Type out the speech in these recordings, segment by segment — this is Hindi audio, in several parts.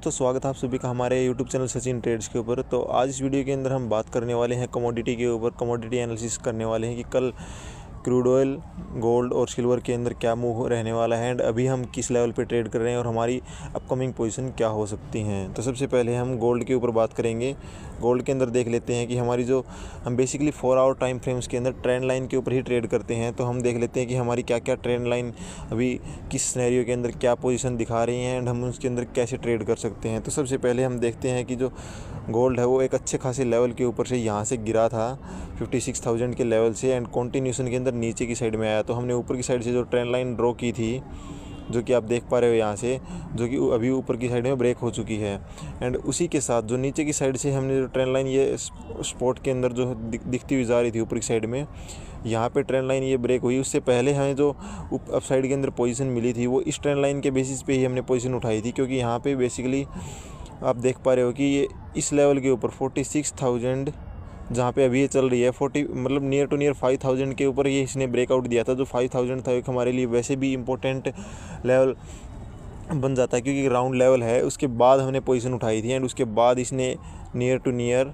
दोस्तों, स्वागत है आप सभी का हमारे यूट्यूब चैनल सचिन ट्रेड्स के ऊपर। तो आज इस वीडियो के अंदर हम बात करने वाले हैं कमोडिटी के ऊपर। कमोडिटी एनालिसिस करने वाले हैं कि कल क्रूड ऑयल, गोल्ड और सिल्वर के अंदर क्या मूव रहने वाला है एंड अभी हम किस लेवल पे ट्रेड कर रहे हैं और हमारी अपकमिंग पोजीशन क्या हो सकती हैं। तो सबसे पहले हम गोल्ड के ऊपर बात करेंगे। गोल्ड के अंदर देख लेते हैं कि हमारी जो हम बेसिकली 4 आवर टाइम फ्रेम्स के अंदर ट्रेंड लाइन के ऊपर ही ट्रेड करते हैं। तो हम देख लेते हैं कि हमारी क्या क्या ट्रेंड लाइन अभी किस सिनेरियो के अंदर क्या पोजीशन दिखा रही हैं एंड हम उसके अंदर कैसे ट्रेड कर सकते हैं। तो सबसे पहले हम देखते हैं कि जो गोल्ड है वो एक अच्छे खासे लेवल के ऊपर से यहाँ से गिरा था 56,000 के लेवल से एंड कंटिन्यूशन के अंदर नीचे की साइड में आया। तो हमने ऊपर की साइड से जो ट्रेंड लाइन ड्रॉ की थी, जो कि आप देख पा रहे हो यहाँ से, जो कि अभी ऊपर की साइड में ब्रेक हो चुकी है एंड उसी के साथ जो नीचे की साइड से हमने जो ट्रेंड लाइन ये स्पॉट के अंदर जो दिखती हुई जा रही थी ऊपर की साइड में, यहाँ पे ट्रेंड लाइन ये ब्रेक हुई। उससे पहले हमें जो अप साइड के अंदर पोजीशन मिली थी वो इस ट्रेंड लाइन के बेसिस पे ही हमने पोजीशन उठाई थी, क्योंकि यहाँ पे बेसिकली आप देख पा रहे हो कि ये इस लेवल के ऊपर 46,000 जहाँ पे अभी ये चल रही है 40 मतलब नियर टू नियर 5,000 के ऊपर ये इसने ब्रेकआउट दिया था। जो 5,000 था एक हमारे लिए वैसे भी इम्पोर्टेंट लेवल बन जाता है, क्योंकि राउंड लेवल है। उसके बाद हमने पोजीशन उठाई थी एंड उसके बाद इसने नियर टू नियर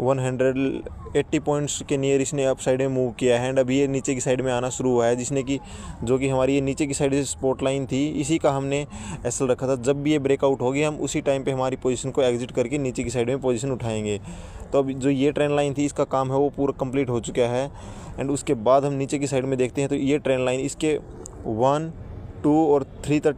180 पॉइंट्स के नियर इसने अप साइड में मूव किया है एंड अभी ये नीचे की साइड में आना शुरू हुआ है, जिसने कि जो कि हमारी ये नीचे की साइड से स्पॉट लाइन थी, इसी का हमने एसएल रखा था। जब भी ये ब्रेकआउट होगी हम उसी टाइम पे हमारी पोजीशन को एग्जिट करके नीचे की साइड में पोजीशन उठाएंगे। तो अब जो ये ट्रेंड लाइन थी इसका काम है वो पूरा कंप्लीट हो चुका है एंड उसके बाद हम नीचे की साइड में देखते हैं तो ये ट्रेंड लाइन इसके 1, 2 और 3 तक,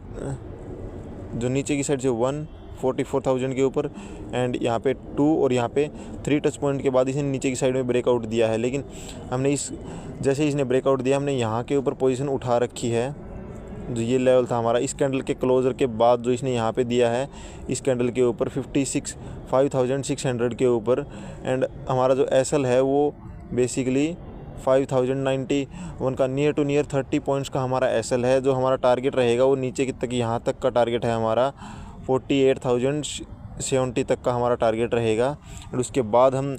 जो नीचे की साइड से 144,000 के ऊपर एंड यहाँ पे 2 और यहाँ पे 3 टच पॉइंट के बाद इसने नीचे की साइड में ब्रेकआउट दिया है। लेकिन हमने जैसे ही इसने ब्रेकआउट दिया हमने यहाँ के ऊपर पोजीशन उठा रखी है। जो ये लेवल था हमारा इस कैंडल के क्लोजर के बाद जो इसने यहाँ पे दिया है इस कैंडल के ऊपर 5,600 के ऊपर एंड हमारा जो एसएल है वो बेसिकली 5,091 का नियर टू नियर 30 पॉइंट्स का हमारा एसएल है। जो हमारा टारगेट रहेगा वो नीचे तक, यहाँ तक का टारगेट है हमारा 48,070 तक का हमारा टारगेट रहेगा। और उसके बाद हम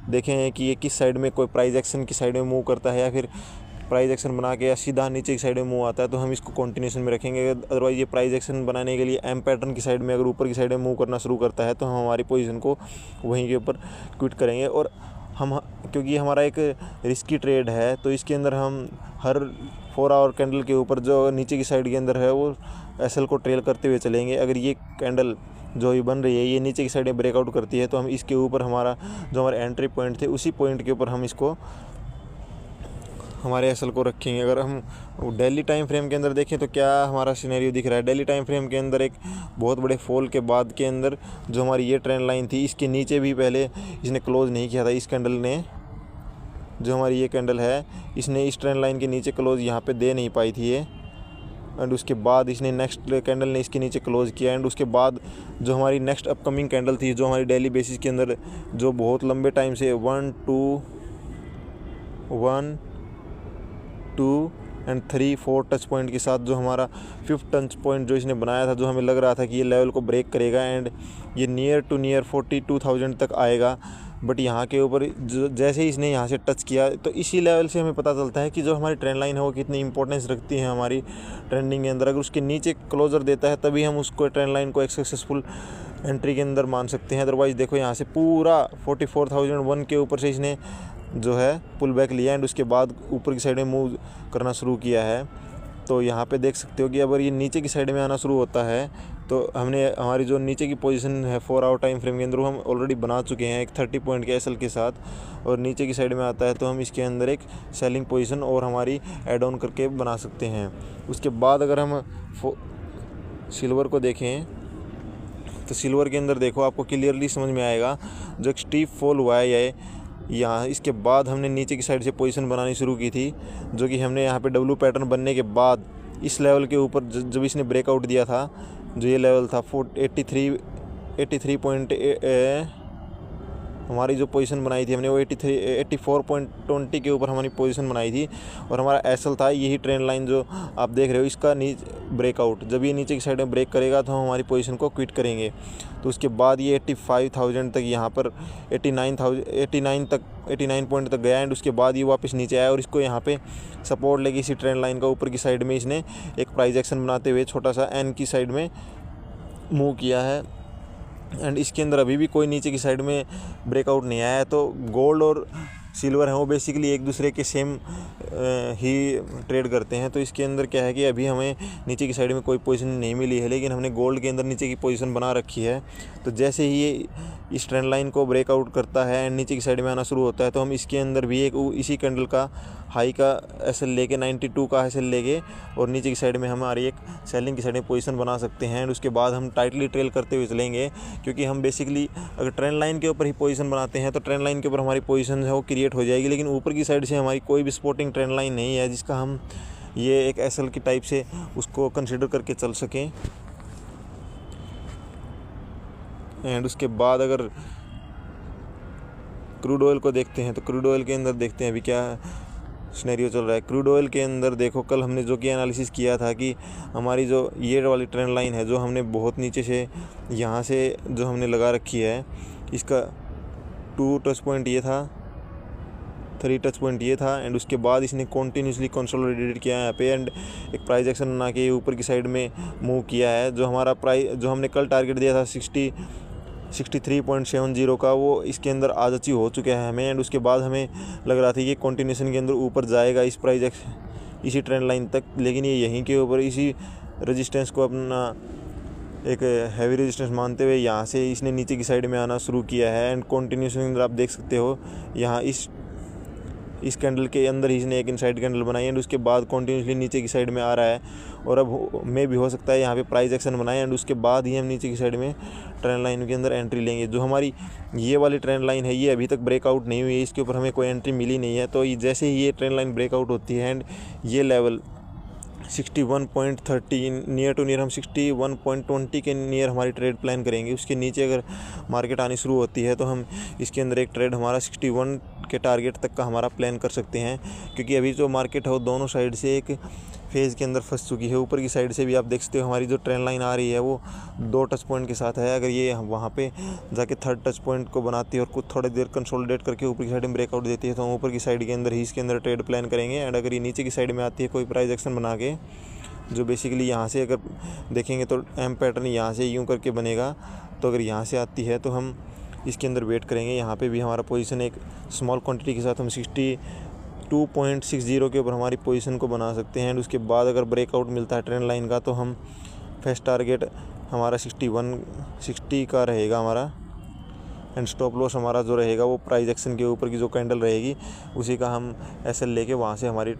देखें कि ये किस साइड में कोई प्राइस एक्शन की साइड में मूव करता है या फिर प्राइस एक्शन बना के या सीधा नीचे की साइड में मूव आता है, तो हम इसको कंटिन्यूशन में रखेंगे। अदरवाइज़ ये प्राइस एक्शन बनाने के लिए एम पैटर्न की साइड में अगर ऊपर की साइड में मूव करना शुरू करता है तो हम हमारी पोजीशन को वहीं के ऊपर क्विट करेंगे। और हम, क्योंकि हमारा एक रिस्की ट्रेड है, तो इसके अंदर हम हर 4 आवर कैंडल के ऊपर जो नीचे की साइड के अंदर है वो एसएल को ट्रेल करते हुए चलेंगे। अगर ये कैंडल जो ये बन रही है ये नीचे की साइड में ब्रेकआउट करती है तो हम इसके ऊपर हमारा जो हमारे एंट्री पॉइंट थे उसी पॉइंट के ऊपर हम इसको हमारे एसएल को रखेंगे। अगर हम डेली टाइम फ्रेम के अंदर देखें तो क्या हमारा सिनेरियो दिख रहा है। डेली टाइम फ्रेम के अंदर एक बहुत बड़े फॉल के बाद के अंदर जो हमारी ये ट्रेंड लाइन थी इसके नीचे भी पहले इसने क्लोज़ नहीं किया था। इस कैंडल ने, जो हमारी ये कैंडल है, इसने इस ट्रेंड लाइन के नीचे क्लोज़ यहाँ पे दे नहीं पाई थी ये एंड उसके बाद इसने नेक्स्ट कैंडल ने इसके नीचे क्लोज़ किया एंड उसके बाद जो हमारी नेक्स्ट अपकमिंग कैंडल थी, जो हमारी डेली बेसिस के अंदर जो बहुत लंबे टाइम से 1, 2 एंड 3, 4 टच पॉइंट के साथ जो हमारा 5th टच पॉइंट जो इसने बनाया था, जो हमें लग रहा था कि ये लेवल को ब्रेक करेगा एंड ये नियर टू नियर 42,000 तक आएगा। बट यहाँ के ऊपर जैसे ही इसने यहाँ से टच किया तो इसी लेवल से हमें पता चलता है कि जो हमारी ट्रेंड लाइन है वो कितनी इंपॉर्टेंस रखती है हमारी ट्रेंडिंग के अंदर। अगर उसके नीचे क्लोजर देता है तभी हम उसको ट्रेंड लाइन को एक सक्सेसफुल एंट्री के अंदर मान सकते हैं। अदरवाइज़ देखो यहाँ से पूरा 44,001 के ऊपर से इसने जो है पुल बैक लिया एंड उसके बाद ऊपर की साइड में मूव करना शुरू किया है। तो यहाँ पे देख सकते हो कि अगर ये नीचे की साइड में आना शुरू होता है तो हमने हमारी जो नीचे की पोजीशन है 4 आवर टाइम फ्रेम के अंदर वो हम ऑलरेडी बना चुके हैं एक 30 पॉइंट के एसएल के साथ, और नीचे की साइड में आता है तो हम इसके अंदर एक सेलिंग पोजीशन और हमारी एड ऑन करके बना सकते हैं। उसके बाद अगर हम सिल्वर को देखें तो सिल्वर के अंदर देखो आपको क्लियरली समझ में आएगा जो एक स्टीप फॉल हुआ है ये यहाँ। इसके बाद हमने नीचे की साइड से पोजीशन बनानी शुरू की थी, जो कि हमने यहाँ पे डब्ल्यू पैटर्न बनने के बाद इस लेवल के ऊपर जब इसने ब्रेकआउट दिया था, जो ये लेवल था 83 पॉइंट हमारी जो पोजीशन बनाई थी हमने वो 84.20 के ऊपर हमारी पोजीशन बनाई थी और हमारा एसएल था यही ट्रेंड लाइन जो आप देख रहे हो इसका ब्रेकआउट। जब ये नीचे की साइड में ब्रेक करेगा तो हम हमारी पोजीशन को क्विट करेंगे। तो उसके बाद ये 85,000 तक, यहाँ पर 89 पॉइंट तक गया एंड उसके बाद ये वापस नीचे आया और इसको यहाँ पे सपोर्ट लेके इसी ट्रेंड लाइन का ऊपर की साइड में इसने एक प्राइस एक्शन बनाते हुए छोटा सा एन की साइड में मूव किया है एंड इसके अंदर अभी भी कोई नीचे की साइड में ब्रेकआउट नहीं आया है। तो गोल्ड और सिल्वर है वो बेसिकली एक दूसरे के सेम ही ट्रेड करते हैं। तो इसके अंदर क्या है कि अभी हमें नीचे की साइड में कोई पोजीशन नहीं मिली है, लेकिन हमने गोल्ड के अंदर नीचे की पोजीशन बना रखी है। तो जैसे ही ये इस ट्रेंड लाइन को ब्रेकआउट करता है एंड नीचे की साइड में आना शुरू होता है, तो हम इसके अंदर भी एक इसी कैंडल का हाई का एसएल लेके 92 का एसएल लेके और नीचे की साइड में हमारी एक सेलिंग की साइड में पोजीशन बना सकते हैं। एंड उसके बाद हम टाइटली ट्रेल करते हुए चलेंगे, क्योंकि हम बेसिकली अगर ट्रेंड लाइन के ऊपर ही पोजीशन बनाते हैं तो ट्रेंड लाइन के ऊपर हमारी पोजीशन है वो क्रिएट हो जाएगी, लेकिन ऊपर की साइड से हमारी कोई भी सपोर्टिंग ट्रेंड लाइन नहीं है जिसका हम ये एक एसएल की टाइप से उसको कंसिडर करके चल सकें। एंड उसके बाद अगर क्रूड ऑयल को देखते हैं तो क्रूड ऑयल के अंदर देखते हैं अभी क्या सिनेरियो चल रहा है। क्रूड ऑयल के अंदर देखो, कल हमने जो कि एनालिसिस किया था कि हमारी जो ये वाली ट्रेंड लाइन है जो हमने बहुत नीचे से यहाँ से जो हमने लगा रखी है, इसका 2 टच पॉइंट ये था, 3 टच पॉइंट ये था एंड उसके बाद इसने कॉन्टीन्यूसली कंसोलिडेट किया है यहाँ पे एंड एक प्राइस एक्शन बना के ऊपर की साइड में मूव किया है। जो हमारा प्राइस जो हमने कल टारगेट दिया था 63.70 का, वो इसके अंदर आज अचीव हो चुका है हमें। एंड उसके बाद हमें लग रहा था ये कंटिन्यूशन के अंदर ऊपर जाएगा इस इसी ट्रेंड लाइन तक, लेकिन ये यहीं के ऊपर इसी रेजिस्टेंस को अपना एक हैवी रेजिस्टेंस मानते हुए यहाँ से इसने नीचे की साइड में आना शुरू किया है। एंड कंटिन्यूशन के अंदर आप देख सकते हो यहाँ इस कैंडल के अंदर ही इसने एक इनसाइड कैंडल बनाई एंड उसके बाद कंटिन्यूसली नीचे की साइड में आ रहा है। और अब में भी हो सकता है यहाँ पे प्राइस एक्शन बनाए एंड उसके बाद ही हम नीचे की साइड में ट्रेंड लाइन के अंदर एंट्री लेंगे। जो हमारी ये वाली ट्रेंड लाइन है ये अभी तक ब्रेकआउट नहीं हुई है, इसके ऊपर हमें कोई एंट्री मिली नहीं है। तो जैसे ही ये ट्रेंड लाइन ब्रेकआउट होती है एंड ये लेवल 61.30 नियर टू नियर हम 61.20 के नियर हमारी ट्रेड प्लान करेंगे। उसके नीचे अगर मार्केट आनी शुरू होती है तो हम इसके अंदर एक ट्रेड हमारा 61 के टारगेट तक का हमारा प्लान कर सकते हैं, क्योंकि अभी जो मार्केट है वो दोनों साइड से एक फेज़ के अंदर फंस चुकी है। ऊपर की साइड से भी आप देख सकते हो हमारी जो ट्रेंड लाइन आ रही है वो 2 टच पॉइंट के साथ है। अगर ये वहाँ पे जाके 3rd टच पॉइंट को बनाती है और कुछ थोड़ी देर कंसोलिडेट करके ऊपर की साइड में ब्रेकआउट देती है तो हम ऊपर की साइड के अंदर ही इसके अंदर ट्रेड प्लान करेंगे। एंड अगर ये नीचे की साइड में आती है कोई प्राइस एक्शन बना के, जो बेसिकली यहाँ से अगर देखेंगे तो एम पैटर्न यहाँ से यूँ करके बनेगा, तो अगर यहाँ से आती है तो हम इसके अंदर वेट करेंगे। यहाँ पे भी हमारा पोजीशन एक स्मॉल क्वांटिटी के साथ हम 62.60 के ऊपर हमारी पोजीशन को बना सकते हैं। एंड उसके बाद अगर ब्रेकआउट मिलता है ट्रेंड लाइन का तो हम फर्स्ट टारगेट हमारा 60 का रहेगा हमारा, एंड स्टॉप लॉस हमारा जो रहेगा वो प्राइस एक्शन के ऊपर की जो कैंडल रहेगी उसी का हम एसएल लेके वहाँ से हमारी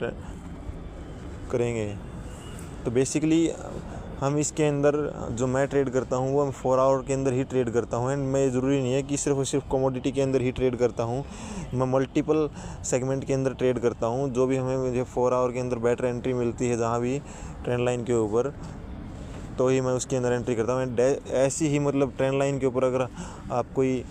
करेंगे। तो बेसिकली हम इसके अंदर जो मैं ट्रेड करता हूँ वो 4 आवर के अंदर ही ट्रेड करता हूँ। एंड मैं ज़रूरी नहीं है कि सिर्फ और सिर्फ कमोडिटी के अंदर ही ट्रेड करता हूँ, मैं मल्टीपल सेगमेंट के अंदर ट्रेड करता हूँ। जो भी हमें मुझे 4 आवर के अंदर बेटर एंट्री मिलती है जहाँ भी ट्रेंड लाइन के ऊपर, तो ही मैं उसके अंदर एंट्री करता हूँ। ऐसी ही मतलब ट्रेंड लाइन के ऊपर अगर आप कोई